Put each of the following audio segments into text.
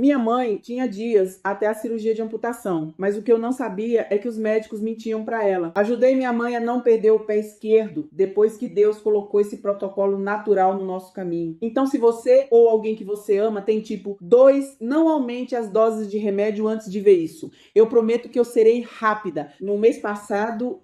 Minha mãe tinha dias até a cirurgia de amputação, mas o que eu não sabia é que os médicos mentiam para ela. Ajudei minha mãe a não perder o pé esquerdo depois que Deus colocou esse protocolo natural no nosso caminho. Então, se você ou alguém que você ama tem tipo 2, não aumente as doses de remédio antes de ver isso. Eu prometo que eu serei rápida. No mês passado,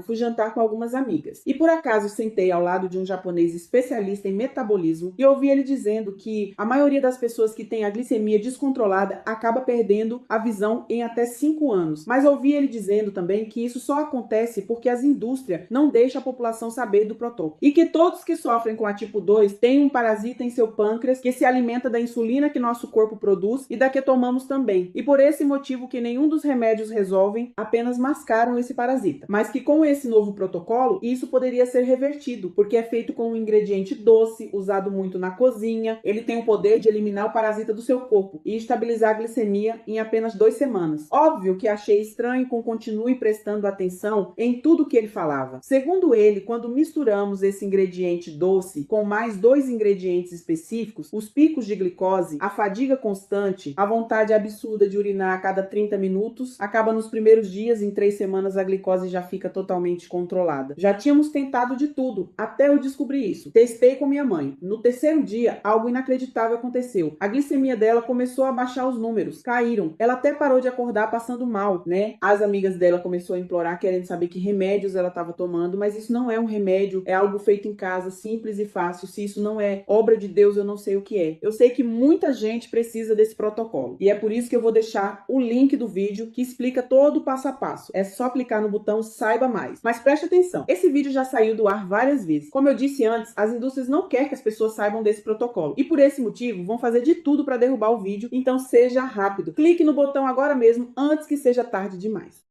fui jantar com algumas amigas. E por acaso sentei ao lado de um japonês especialista em metabolismo e ouvi ele dizendo que a maioria das pessoas que tem a glicemia descontrolada acaba perdendo a visão em até 5 anos. Mas ouvi ele dizendo também que isso só acontece porque as indústrias não deixam a população saber do protocolo. E que todos que sofrem com a tipo 2 têm um parasita em seu pâncreas que se alimenta da insulina que nosso corpo produz e da que tomamos também. E por esse motivo que nenhum dos remédios resolvem, apenas mascaram esse parasita. Mas que com esse novo protocolo, isso poderia ser revertido, porque é feito com um ingrediente doce, usado muito na cozinha. Ele tem o poder de eliminar o parasita do seu corpo e estabilizar a glicemia em apenas 2 semanas. Óbvio que achei estranho com continue prestando atenção em tudo que ele falava. Segundo ele, quando misturamos esse ingrediente doce com mais 2 ingredientes específicos, os picos de glicose, a fadiga constante, a vontade absurda de urinar a cada 30 minutos, acaba nos primeiros dias, em 3 semanas a glicose já fica totalmente controlada. Já tínhamos tentado de tudo, até eu descobrir isso. Testei com minha mãe. No terceiro dia, algo inacreditável aconteceu. A glicemia dela começou a baixar os números, caíram. Ela até parou de acordar passando mal, né? As amigas dela começou a implorar, querendo saber que remédios ela estava tomando, mas isso não é um remédio, é algo feito em casa, simples e fácil. Se isso não é obra de Deus, eu não sei o que é. Eu sei que muita gente precisa desse protocolo, e é por isso que eu vou deixar o link do vídeo que explica todo o passo a passo. É só clicar no botão Saiba Mais. Mas preste atenção, esse vídeo já saiu do ar várias vezes. Como eu disse antes, as indústrias não querem que as pessoas saibam desse protocolo, e por esse motivo vão fazer de tudo para derrubar o vídeo, então seja rápido. Clique no botão agora mesmo, antes que seja tarde demais.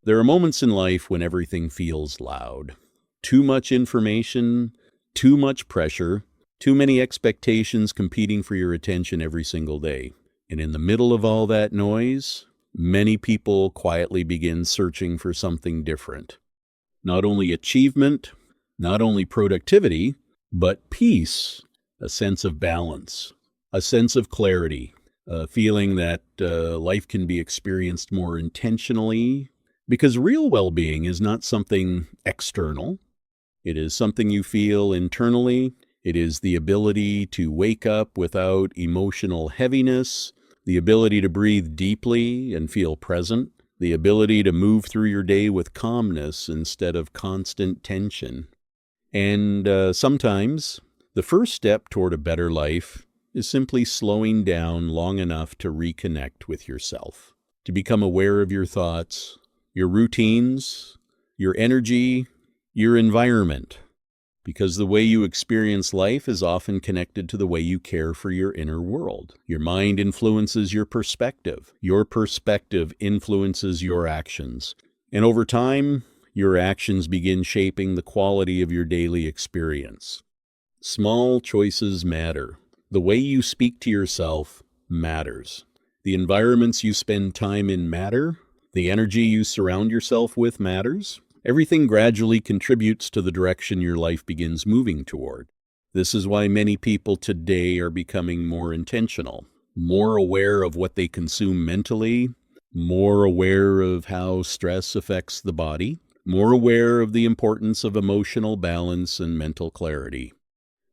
There are moments in life when everything feels loud. Too much information, too much pressure, too many expectations competing for your attention every single day. And in the middle of all that noise, many people quietly begin searching for something different. Not only achievement, not only productivity, but peace, a sense of balance, a sense of clarity, a feeling that life can be experienced more intentionally, because real well-being is not something external. It is something you feel internally. It is the ability to wake up without emotional heaviness, the ability to breathe deeply and feel present, the ability to move through your day with calmness instead of constant tension. And sometimes the first step toward a better life is simply slowing down long enough to reconnect with yourself, to become aware of your thoughts, your routines, your energy, your environment, because the way you experience life is often connected to the way you care for your inner world. Your mind influences your perspective influences your actions, and over time, your actions begin shaping the quality of your daily experience. Small choices matter. The way you speak to yourself matters. The environments you spend time in matter. The energy you surround yourself with matters. Everything gradually contributes to the direction your life begins moving toward. This is why many people today are becoming more intentional, more aware of what they consume mentally, more aware of how stress affects the body, more aware of the importance of emotional balance and mental clarity.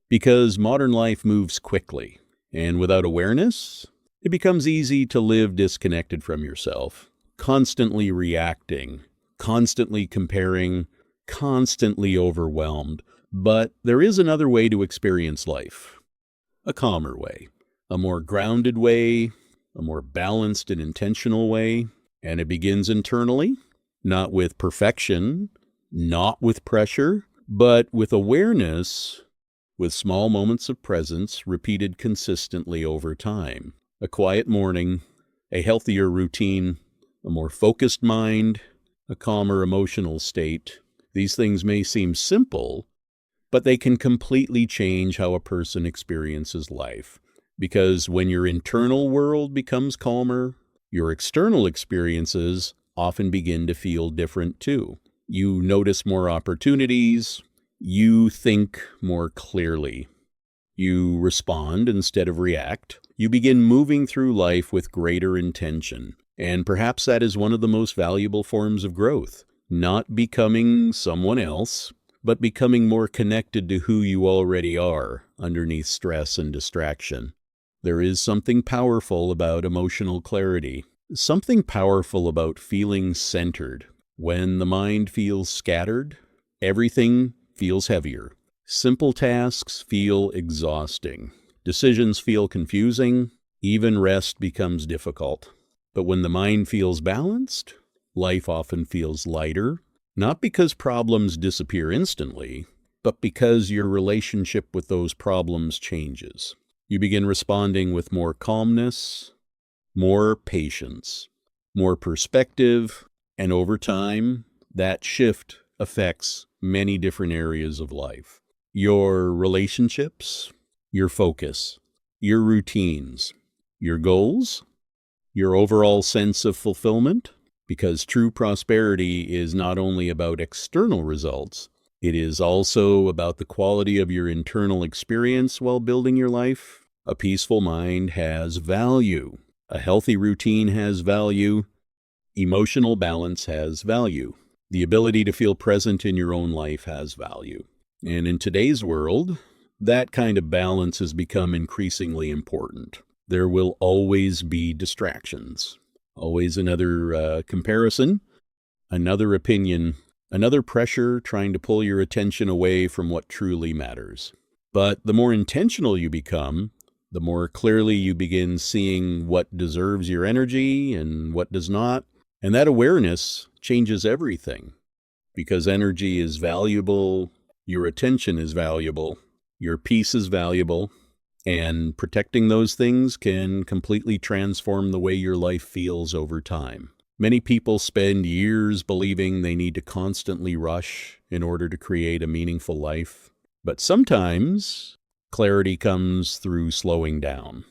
Because modern life moves quickly, and without awareness, it becomes easy to live disconnected from yourself, constantly reacting, constantly comparing, constantly overwhelmed. But there is another way to experience life, a calmer way, a more grounded way, a more balanced and intentional way, and it begins internally. Not with perfection, not with pressure, but with awareness, with small moments of presence repeated consistently over time. A quiet morning, a healthier routine, a more focused mind, a calmer emotional state. These things may seem simple, but they can completely change how a person experiences life. Because when your internal world becomes calmer, your external experiences often begin to feel different too. You notice more opportunities. You think more clearly. You respond instead of react. You begin moving through life with greater intention. And perhaps that is one of the most valuable forms of growth. Not becoming someone else, but becoming more connected to who you already are underneath stress and distraction. There is something powerful about emotional clarity. Something powerful about feeling centered. When the mind feels scattered, everything feels heavier. Simple tasks feel exhausting. Decisions feel confusing. Even rest becomes difficult. But when the mind feels balanced, life often feels lighter, not because problems disappear instantly, but because your relationship with those problems changes. You begin responding with more calmness, more patience, more perspective, and over time, that shift affects many different areas of life. Your relationships, your focus, your routines, your goals, your overall sense of fulfillment, because true prosperity is not only about external results, it is also about the quality of your internal experience while building your life. A peaceful mind has value. A healthy routine has value. Emotional balance has value. The ability to feel present in your own life has value. And in today's world, that kind of balance has become increasingly important. There will always be distractions. Always another comparison, another opinion, another pressure trying to pull your attention away from what truly matters. But the more intentional you become, the more clearly you begin seeing what deserves your energy and what does not. And that awareness changes everything. Because energy is valuable, your attention is valuable, your peace is valuable, and protecting those things can completely transform the way your life feels over time. Many people spend years believing they need to constantly rush in order to create a meaningful life. But sometimes clarity comes through slowing down,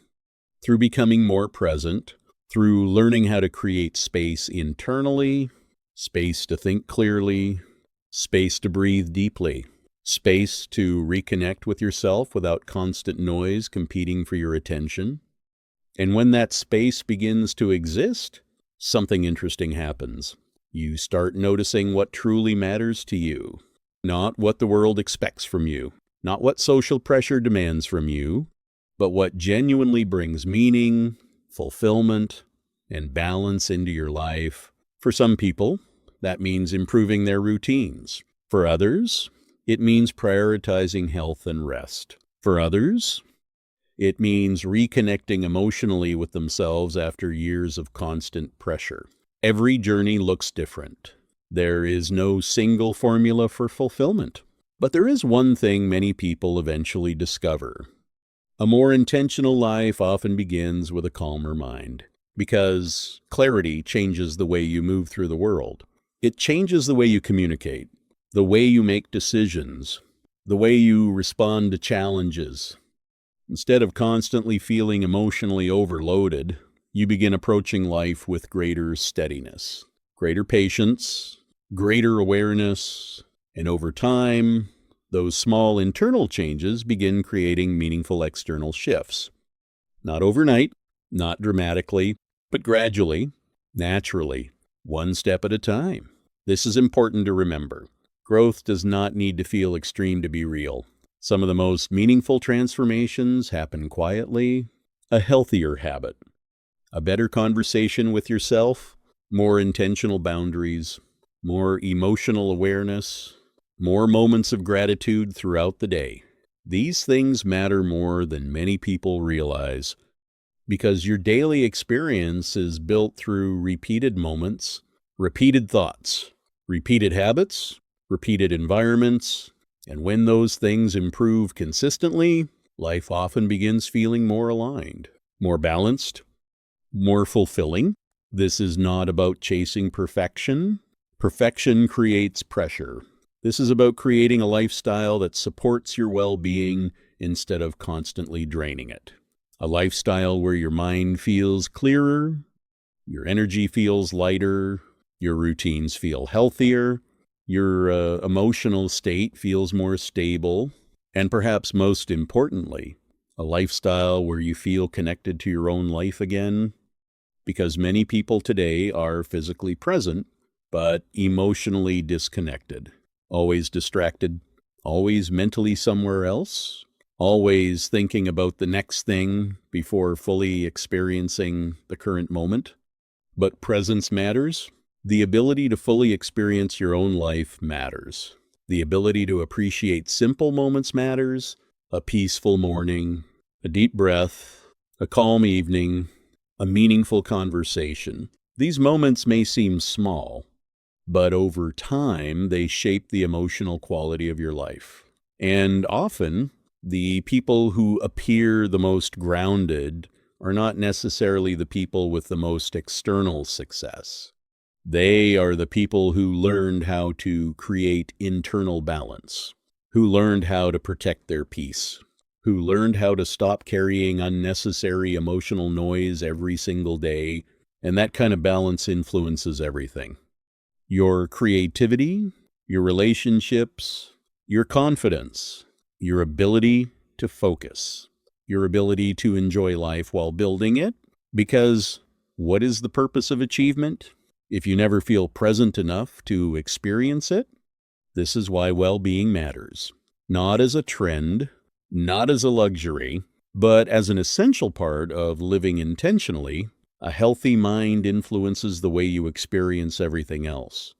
through becoming more present, through learning how to create space internally, space to think clearly, space to breathe deeply, space to reconnect with yourself without constant noise competing for your attention. And when that space begins to exist, something interesting happens. You start noticing what truly matters to you, not what the world expects from you, not what social pressure demands from you, but what genuinely brings meaning, fulfillment, and balance into your life. For some people, that means improving their routines. For others, it means prioritizing health and rest. For others, it means reconnecting emotionally with themselves after years of constant pressure. Every journey looks different. There is no single formula for fulfillment. But there is one thing many people eventually discover. A more intentional life often begins with a calmer mind, because clarity changes the way you move through the world. It changes the way you communicate, the way you make decisions, the way you respond to challenges. Instead of constantly feeling emotionally overloaded, you begin approaching life with greater steadiness, greater patience, greater awareness, and over time, those small internal changes begin creating meaningful external shifts. Not overnight, not dramatically, but gradually, naturally, one step at a time. This is important to remember. Growth does not need to feel extreme to be real. Some of the most meaningful transformations happen quietly. A healthier habit, a better conversation with yourself, more intentional boundaries, more emotional awareness, more moments of gratitude throughout the day. These things matter more than many people realize, because your daily experience is built through repeated moments, repeated thoughts, repeated habits, repeated environments, and when those things improve consistently, life often begins feeling more aligned, more balanced, more fulfilling. This is not about chasing perfection. Perfection creates pressure. This is about creating a lifestyle that supports your well-being instead of constantly draining it. A lifestyle where your mind feels clearer, your energy feels lighter, your routines feel healthier, your emotional state feels more stable, and perhaps most importantly, a lifestyle where you feel connected to your own life again, because many people today are physically present, but emotionally disconnected. Always distracted, always mentally somewhere else, always thinking about the next thing before fully experiencing the current moment. But presence matters. The ability to fully experience your own life matters. The ability to appreciate simple moments matters. A peaceful morning, a deep breath, a calm evening, a meaningful conversation. These moments may seem small, but over time, they shape the emotional quality of your life. And often, the people who appear the most grounded are not necessarily the people with the most external success. They are the people who learned how to create internal balance, who learned how to protect their peace, who learned how to stop carrying unnecessary emotional noise every single day, and that kind of balance influences everything. Your creativity, your relationships, your confidence, your ability to focus, your ability to enjoy life while building it. Because what is the purpose of achievement if you never feel present enough to experience it? This is why well-being matters. Not as a trend, not as a luxury, but as an essential part of living intentionally. A healthy mind influences the way you experience everything else.